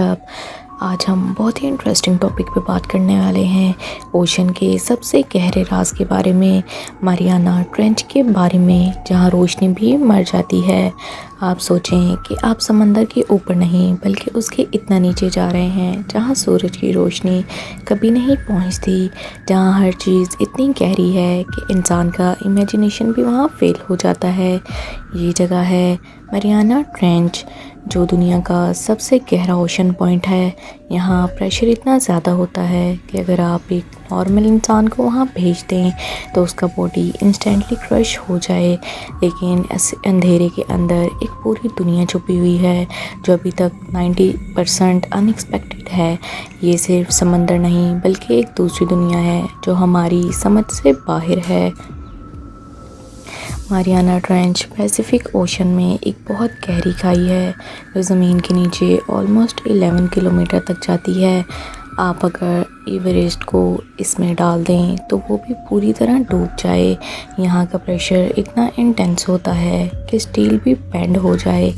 अब आज हम बहुत ही इंटरेस्टिंग टॉपिक पे बात करने वाले हैं ओशन के सबसे गहरे राज के बारे में, मारियाना ट्रेंच के बारे में, जहां रोशनी भी मर जाती है। आप सोचें कि आप समंदर के ऊपर नहीं बल्कि उसके इतना नीचे जा रहे हैं जहां सूरज की रोशनी कभी नहीं पहुंचती, जहां हर चीज़ इतनी गहरी है कि इंसान का इमेजिनेशन भी वहां फेल हो जाता है। ये जगह है मारियाना ट्रेंच, जो दुनिया का सबसे गहरा ओशन पॉइंट है। यहाँ प्रेशर इतना ज़्यादा होता है कि अगर आप एक नॉर्मल इंसान को वहाँ भेज दें तो उसका बॉडी इंस्टेंटली क्रश हो जाए। लेकिन ऐसे अंधेरे के अंदर एक पूरी दुनिया छुपी हुई है जो अभी तक 90% अनएक्सपेक्टेड है। ये सिर्फ समंदर नहीं बल्कि एक दूसरी दुनिया है जो हमारी समझ से बाहर है। मारियाना ट्रेंच पैसिफिक ओशन में एक बहुत गहरी खाई है जो ज़मीन के नीचे ऑलमोस्ट 11 किलोमीटर तक जाती है। आप अगर एवरेस्ट को इसमें डाल दें तो वो भी पूरी तरह डूब जाए। यहाँ का प्रेशर इतना इंटेंस होता है कि स्टील भी बेंड हो जाए।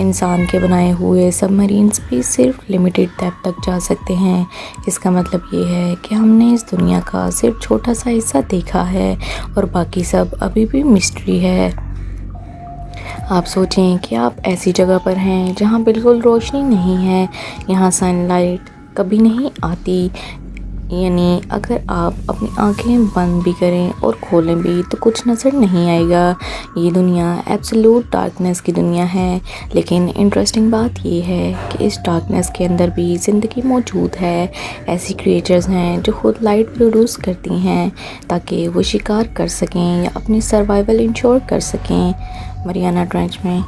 इंसान के बनाए हुए सबमरीन्स भी सिर्फ लिमिटेड डेप्थ तक जा सकते हैं। इसका मतलब ये है कि हमने इस दुनिया का सिर्फ छोटा सा हिस्सा देखा है और बाकी सब अभी भी मिस्ट्री है। आप सोचें कि आप ऐसी जगह पर हैं जहाँ बिल्कुल रोशनी नहीं है, यहाँ सनलाइट कभी नहीं आती। यानी अगर आप अपनी आंखें बंद भी करें और खोलें भी तो कुछ नज़र नहीं आएगा। ये दुनिया एब्सोल्यूट डार्कनेस की दुनिया है। लेकिन इंटरेस्टिंग बात ये है कि इस डार्कनेस के अंदर भी ज़िंदगी मौजूद है। ऐसी क्रिएचर्स हैं जो खुद लाइट प्रोड्यूस करती हैं ताकि वो शिकार कर सकें या अपनी सर्वाइवल इंश्योर कर सकें। मारियाना ट्रेंच में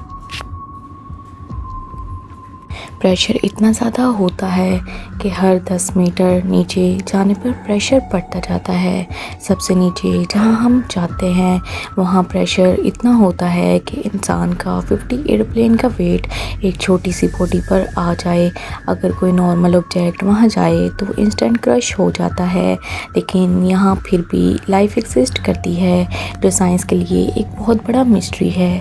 प्रेशर इतना ज़्यादा होता है कि हर 10 मीटर नीचे जाने पर प्रेशर बढ़ता जाता है। सबसे नीचे जहां हम जाते हैं वहां प्रेशर इतना होता है कि इंसान का 50 एयरप्लेन का वेट एक छोटी सी बॉडी पर आ जाए। अगर कोई नॉर्मल ऑब्जेक्ट वहां जाए तो वो इंस्टेंट क्रश हो जाता है। लेकिन यहाँ फिर भी लाइफ एग्जिस्ट करती है जो साइंस के लिए एक बहुत बड़ा मिस्ट्री है।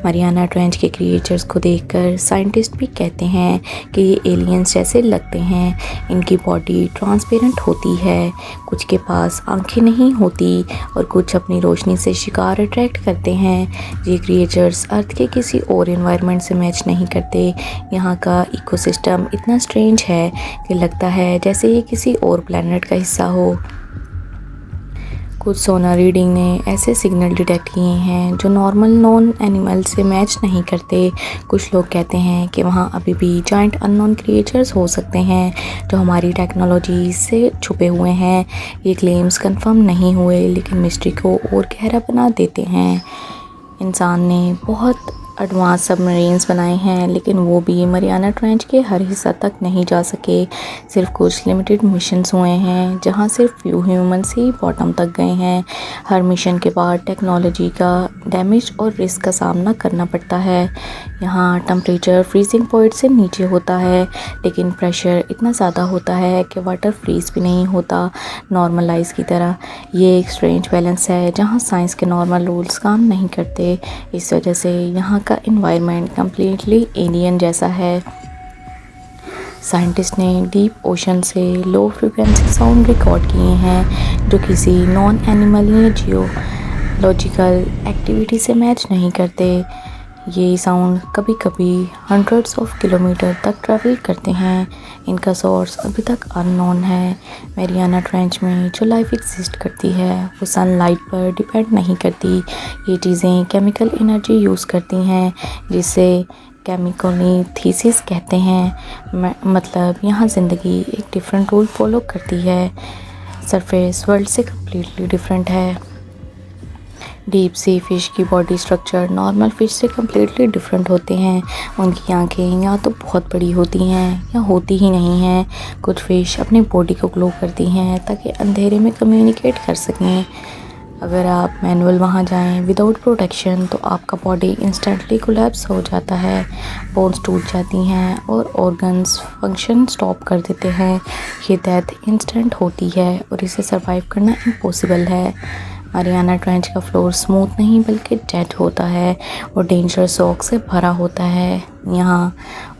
मारियाना ट्रेंच के क्रिएचर्स को देखकर साइंटिस्ट भी कहते हैं कि ये एलियंस जैसे लगते हैं। इनकी बॉडी ट्रांसपेरेंट होती है, कुछ के पास आंखें नहीं होती और कुछ अपनी रोशनी से शिकार अट्रैक्ट करते हैं। ये क्रिएचर्स अर्थ के किसी और एनवायरनमेंट से मैच नहीं करते। यहाँ का इकोसिस्टम इतना स्ट्रेंज है कि लगता है जैसे ये किसी और प्लैनेट का हिस्सा हो। कुछ सोनार रीडिंग ने ऐसे सिग्नल डिटेक्ट किए हैं जो नॉर्मल नॉन एनिमल से मैच नहीं करते। कुछ लोग कहते हैं कि वहाँ अभी भी जाइंट अननोन क्रिएचर्स हो सकते हैं जो हमारी टेक्नोलॉजी से छुपे हुए हैं। ये क्लेम्स कंफर्म नहीं हुए लेकिन मिस्ट्री को और गहरा बना देते हैं। इंसान ने बहुत एडवांस सबमरीन्स बनाए हैं लेकिन वो भी मारियाना ट्रेंच के हर हिस्सा तक नहीं जा सके। सिर्फ कुछ लिमिटेड मिशंस हुए हैं जहां सिर्फ फ्यू ह्यूमंस ही बॉटम तक गए हैं। हर मिशन के बाद टेक्नोलॉजी का डैमेज और रिस्क का सामना करना पड़ता है। यहाँ टेम्परेचर फ्रीजिंग पॉइंट से नीचे होता है लेकिन प्रेशर इतना ज़्यादा होता है कि वाटर फ्रीज भी नहीं होता नॉर्मल आइस की तरह। ये एक स्ट्रेंज बैलेंस है जहाँ साइंस के नॉर्मल रूल्स काम नहीं करते। इस वजह से यहाँ का एनवायरनमेंट कम्प्लीटली एलियन जैसा है। साइंटिस्ट ने डीप ओशन से लो फ्रीक्वेंसी साउंड रिकॉर्ड किए हैं जो किसी नॉन एनिमल या जियोलॉजिकल एक्टिविटी से मैच नहीं करते। ये साउंड कभी कभी हंड्रेड्स ऑफ किलोमीटर तक ट्रैवल करते हैं। इनका सोर्स अभी तक अननोन है। मारियाना ट्रेंच में जो लाइफ एग्जिस्ट करती है वो सनलाइट पर डिपेंड नहीं करती। ये चीज़ें केमिकल एनर्जी यूज़ करती हैं जिसे केमिकली थीसिस कहते हैं। मतलब यहाँ ज़िंदगी एक डिफरेंट रूल फॉलो करती है। सरफेस वर्ल्ड से कम्प्लीटली डिफरेंट है। डीप सी फ़िश की बॉडी स्ट्रक्चर नॉर्मल फ़िश से कम्प्लीटली डिफरेंट होते हैं। उनकी आंखें या तो बहुत बड़ी होती हैं या होती ही नहीं हैं। कुछ फ़िश अपनी बॉडी को ग्लो करती हैं ताकि अंधेरे में कम्युनिकेट कर सकें। अगर आप मैनुअल वहाँ जाएं विदाउट प्रोटेक्शन तो आपका बॉडी इंस्टेंटली कोलैप्स हो जाता है। बोन्स टूट जाती हैं और ऑर्गन्स फंक्शन स्टॉप कर देते हैं। ये डेथ इंस्टेंट होती है और इसे सरवाइव करना इम्पॉसिबल है। मारियाना ट्रेंच का फ्लोर स्मूथ नहीं बल्कि डेड होता है और डेंजरस रॉक से भरा होता है। यहाँ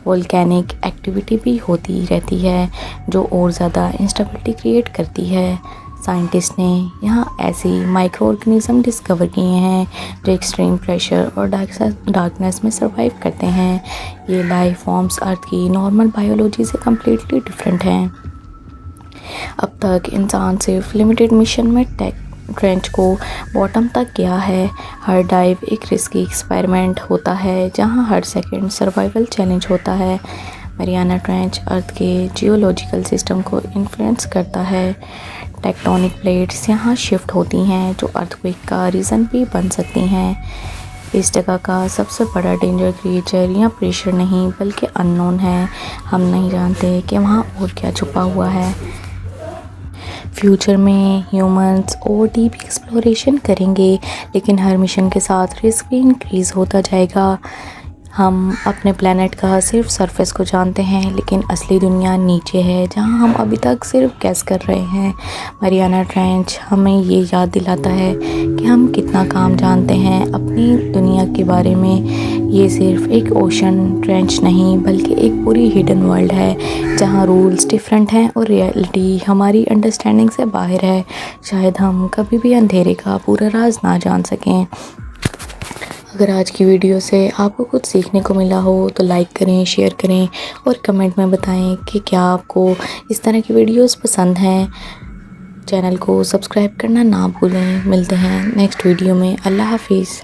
वोल्केनिक एक्टिविटी भी होती रहती है जो और ज़्यादा इंस्टेबिलिटी क्रिएट करती है। साइंटिस्ट ने यहाँ ऐसी माइक्रो ऑर्गेनिज्म डिस्कवर किए हैं जो एक्सट्रीम प्रेशर और डार्कनेस में सर्वाइव करते हैं। ये लाइफ फॉर्म्स अर्थ की नॉर्मल बायोलॉजी से कम्प्लीटली डिफरेंट हैं। अब तक इंसान सिर्फ लिमिटेड मिशन में ट्रेंच को बॉटम तक गया है। हर डाइव एक रिस्की एक्सपेरिमेंट होता है जहां हर सेकंड सर्वाइवल चैलेंज होता है। मारियाना ट्रेंच अर्थ के जियोलॉजिकल सिस्टम को इन्फ्लुएंस करता है। टेक्टोनिक प्लेट्स यहाँ शिफ्ट होती हैं जो अर्थक्वेक का रीज़न भी बन सकती हैं। इस जगह का सबसे बड़ा डेंजर क्रिएचर या प्रेशर नहीं बल्कि अननोन है। हम नहीं जानते कि वहाँ और क्या छुपा हुआ है। फ्यूचर में ह्यूमंस और डीप एक्सप्लोरेशन करेंगे लेकिन हर मिशन के साथ रिस्क भी इंक्रीज़ होता जाएगा। हम अपने प्लेनेट का सिर्फ सरफेस को जानते हैं लेकिन असली दुनिया नीचे है जहां हम अभी तक सिर्फ गैस कर रहे हैं। मारियाना ट्रेंच हमें ये याद दिलाता है कि हम कितना काम जानते हैं अपनी दुनिया के बारे में। ये सिर्फ एक ओशन ट्रेंच नहीं बल्कि एक पूरी हिडन वर्ल्ड है जहां रूल्स डिफरेंट हैं और रियलिटी हमारी अंडरस्टैंडिंग से बाहर है। शायद हम कभी भी अंधेरे का पूरा राज ना जान सकें। अगर आज की वीडियो से आपको कुछ सीखने को मिला हो तो लाइक करें, शेयर करें और कमेंट में बताएं कि क्या आपको इस तरह की वीडियोस पसंद हैं। चैनल को सब्सक्राइब करना ना भूलें। मिलते हैं नेक्स्ट वीडियो में। अल्लाह हाफिज़।